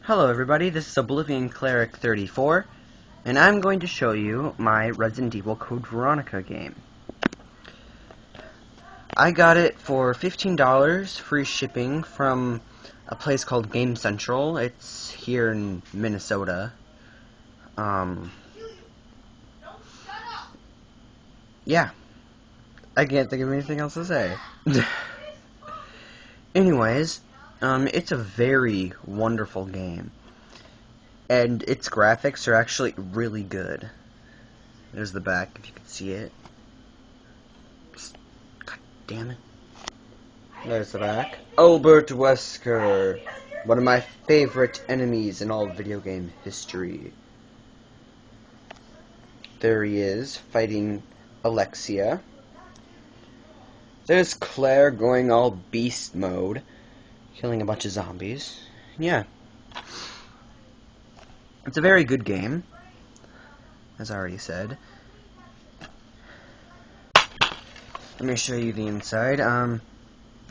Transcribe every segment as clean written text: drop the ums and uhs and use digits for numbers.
Hello everybody, this is Oblivion Cleric 34, and I'm going to show you my Resident Evil Code Veronica game. I got it for $15, free shipping, from a place called Game Central. It's here in Minnesota. Yeah. I can't think of anything else to say. Anyways, it's a very wonderful game. And its graphics are actually really good. There's the back, if you can see it. God damn it. There's the back. Albert Wesker, one of my favorite enemies in all video game history. There he is, fighting Alexia. There's Claire going all beast mode, killing a bunch of zombies. Yeah. It's a very good game, as I already said. Let me show you the inside.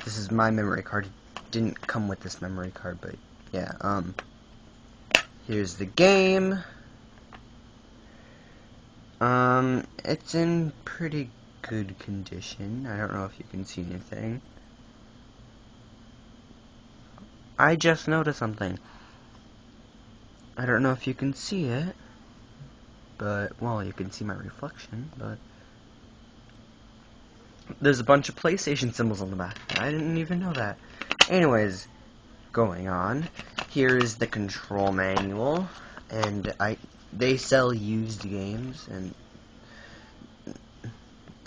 This is my memory card. It didn't come with this memory card, but yeah, here's the game. It's in pretty good condition. I don't know if you can see anything. I just noticed something. I don't know if you can see it, but, well, you can see my reflection, but there's a bunch of PlayStation symbols on the back. I didn't even know that. Anyways, going on, here is the control manual, and they sell used games,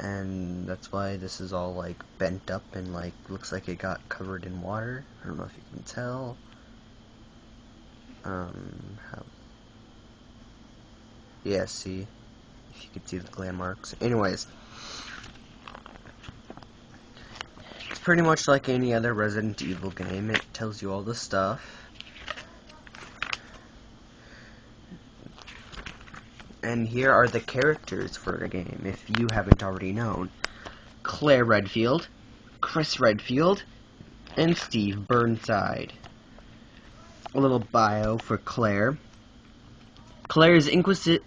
and that's why this is all, like, bent up and, like, looks like it got covered in water. I don't know if you can tell. Yeah, see? If you could see the landmarks. Anyways. It's pretty much like any other Resident Evil game. It tells you all the stuff. And here are the characters for the game, if you haven't already known. Claire Redfield, Chris Redfield, and Steve Burnside. A little bio for Claire. Claire's inquisitive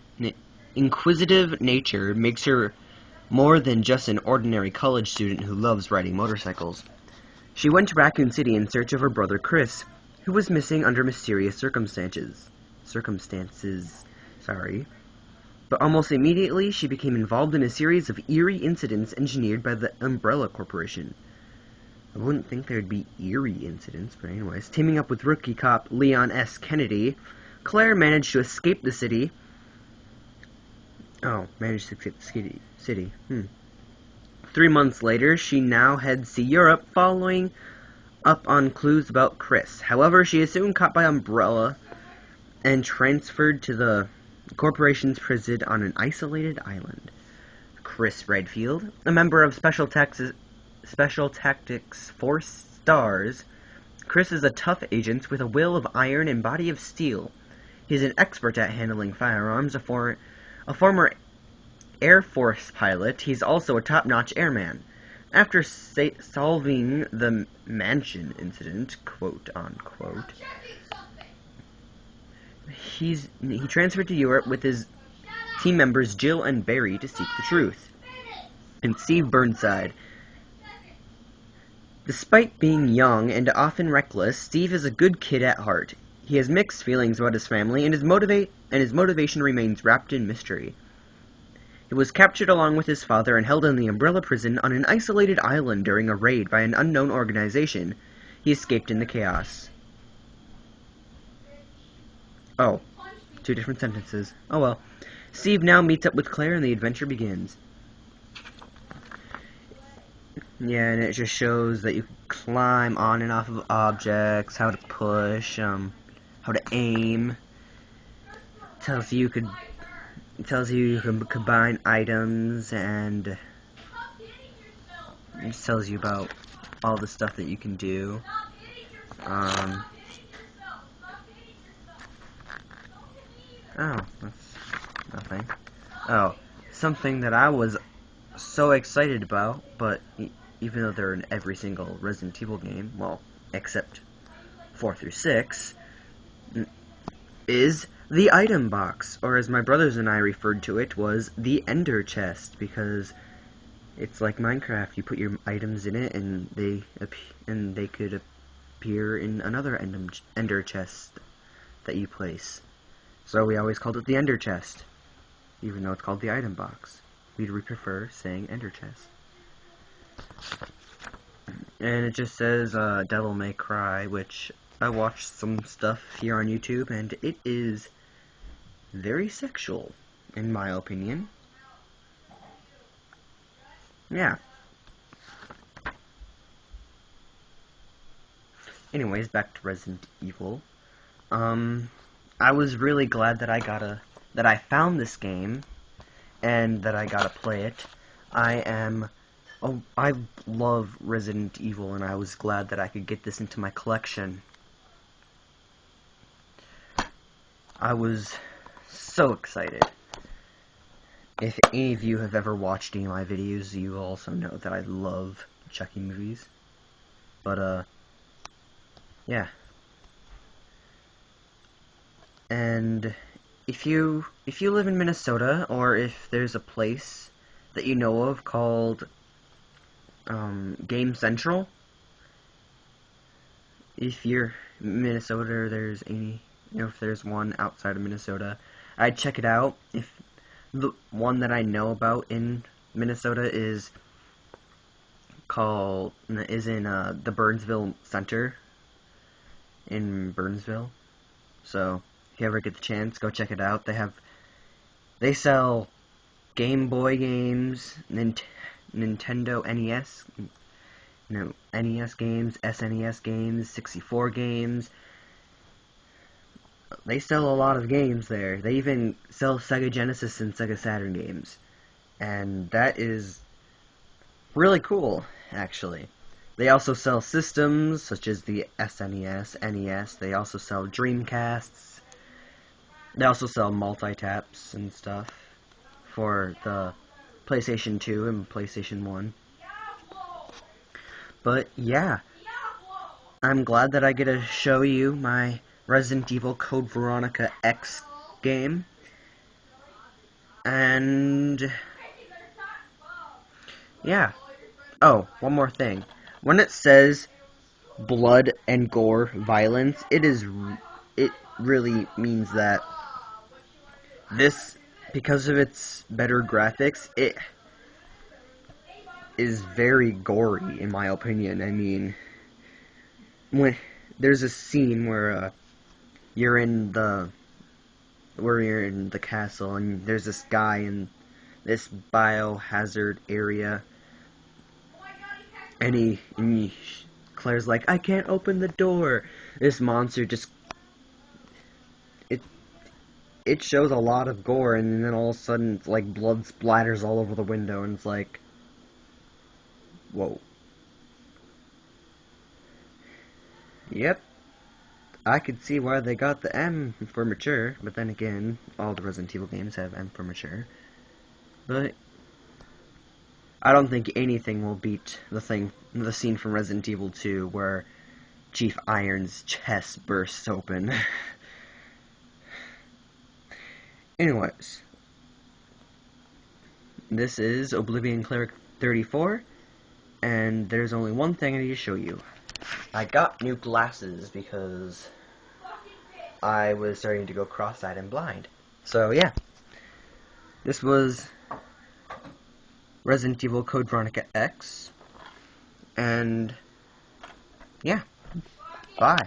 nature makes her more than just an ordinary college student who loves riding motorcycles. She went to Raccoon City in search of her brother Chris, who was missing under mysterious circumstances. But almost immediately, she became involved in a series of eerie incidents engineered by the Umbrella Corporation. I wouldn't think there'd be eerie incidents, but anyways. Teaming up with rookie cop Leon S. Kennedy, Claire managed to escape the city. Managed to escape the city. 3 months later, she now heads to Europe, following up on clues about Chris. However, she is soon caught by Umbrella and transferred to the corporation's prison on an isolated island. Chris Redfield, a member of Special Tactics Force Stars. Chris is a tough agent with a will of iron and body of steel. He's an expert at handling firearms, a former Air Force pilot. He's also a top-notch airman. After solving the mansion incident, quote-unquote, he transferred to Europe with his team members Jill and Barry to seek the truth. And Steve Burnside. Despite being young and often reckless, Steve is a good kid at heart. He has mixed feelings about his family, and his motivation remains wrapped in mystery. He was captured along with his father and held in the Umbrella prison on an isolated island during a raid by an unknown organization. He escaped in the chaos. Oh, 2 different sentences. Oh well. Steve now meets up with Claire and the adventure begins. Yeah, and it just shows that you can climb on and off of objects, how to push, how to aim. Tells you you can combine items, and it just tells you about all the stuff that you can do. Oh, that's nothing. Oh, something that I was so excited about, but even though they're in every single Resident Evil game, well, except 4 through 6, is the item box, or as my brothers and I referred to it, was the ender chest, because it's like Minecraft. You put your items in it, and they could appear in another ender chest that you place. So we always called it the ender chest, even though it's called the item box. We'd prefer saying ender chest. And it just says Devil May Cry, which I watched some stuff here on YouTube, and it is very sexual, in my opinion. Yeah. Anyways, back to Resident Evil. I was really glad that I found this game, and that I got to play it. I love Resident Evil, and I was glad that I could get this into my collection. I was so excited. If any of you have ever watched any of my videos, you also know that I love Chucky movies. But, yeah. And if you live in Minnesota, or if there's a place that you know of called Game Central, if you're in Minnesota, or there's any, if there's one outside of Minnesota, I'd check it out. If the one that I know about in Minnesota is in the Burnsville Center in Burnsville. So if you ever get the chance, go check it out. They sell Game Boy games, Nintendo NES, NES games, SNES games, 64 games. They sell a lot of games there. They even sell Sega Genesis and Sega Saturn games. And that is really cool, actually. They also sell systems, such as the SNES, NES. They also sell Dreamcasts. They also sell multi-taps and stuff for the PlayStation 2 and PlayStation 1. But, yeah. I'm glad that I get to show you my Resident Evil Code Veronica X game. And yeah. Oh, one more thing. When it says blood and gore violence, it really means that this, because of its better graphics, it is very gory, in my opinion. I mean, when there's a scene where you're in the castle, and there's this guy in this biohazard area, and Claire's like, I can't open the door. This monster just it shows a lot of gore, and then all of a sudden it's like blood splatters all over the window, and it's like, whoa. Yep. I could see why they got the M for mature, but then again, all the Resident Evil games have M for mature. But I don't think anything will beat the scene from Resident Evil 2 where Chief Iron's chest bursts open. Anyways, this is Oblivion Cleric 34, and there's only one thing I need to show you. I got new glasses because I was starting to go cross-eyed and blind. So yeah, this was Resident Evil Code Veronica X, and yeah, bye.